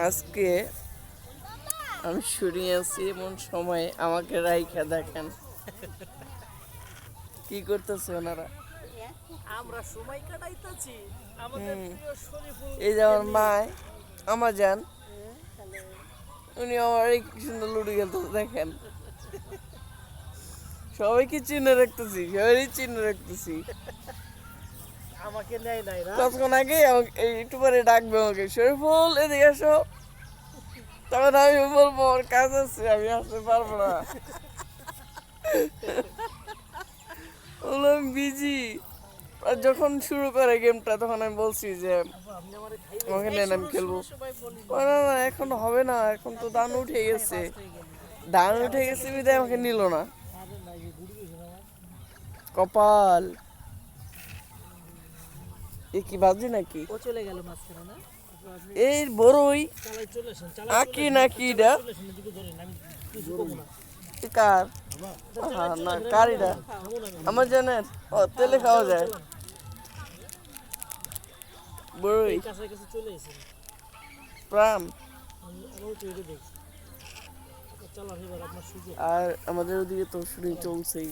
আজকে আমি শুনিয়ে আছি এমন সময় আমাকে রাইখা দেখেন কি করতেছে ওনারা। আমরা সময় কাটাইতেছি আমাদের প্রিয় শরীফুল। এই যে আমার মা আমার যান, উনি আমার এই কি সুন্দর লুডো খেলতেছে দেখেন। সবাইকে চিহ্ন রাখতেছি, সবাই চিহ্ন রাখতেছি। আমাকে নেয় নাই না। কতক্ষণ আগে আমাকে একটু পরে ডাকবে আমাকে, শরীফুল এদিকে আসো। তখন আমি বলবো আমার কাজ আছে, আমি আসতে পারবো না, বললাম বিজি। আর যখন শুরু করে গেমটা তখন আমি বলছি যে আমাকে নেন আমি খেলবো। না না এখন হবে না, এখন তো দান উঠে গেছে, দান উঠে গেছে বিদায় আমাকে নিল না। কপাল এ কি বাজি নাকি? ও চলে গেল মাঝখানে না। এই বড়ই চালাই চলে আসেন, আঁকি নাকি এটা আমি কিছু কমু না। কার? না কারিটা আমার জানেন ও তেলে খাওয়া যায় বড়ই কাছাকাছি চলে এসেছে প্রাণ। আমি তো এটা দেখছি। চলো এবার আপনার সুযোগ। আর আমাদের ওদিকে তো শুটিং চলছেই,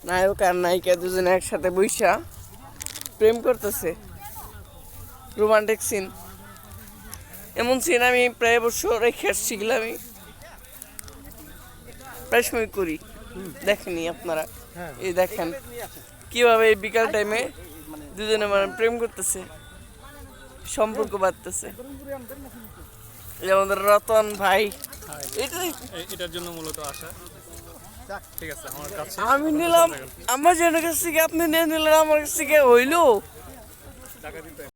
নায়ক আর নায়িকা দুজনে একসাথে বইসা প্রেম করতেছে, রোমান্টিক সিন। এমন সিন আমি প্রায় বছর রেখে আসছি, আমি প্রায় সময় করি, দেখেনি আপনারা? এই দেখেন কিভাবে এই বিকাল টাইমে দুজনে মানে প্রেম করতেছে, সম্পর্ক বাড়তেছে। এই আমাদের রতন ভাই, এটার জন্য মূলত আসা। ঠিক আছে, আমার কাছে আমি নিলাম আমার জনের কাছ থেকে, আপনি নিয়ে নিলেন আমার কাছ থেকে, হইলো। টাকা দিতে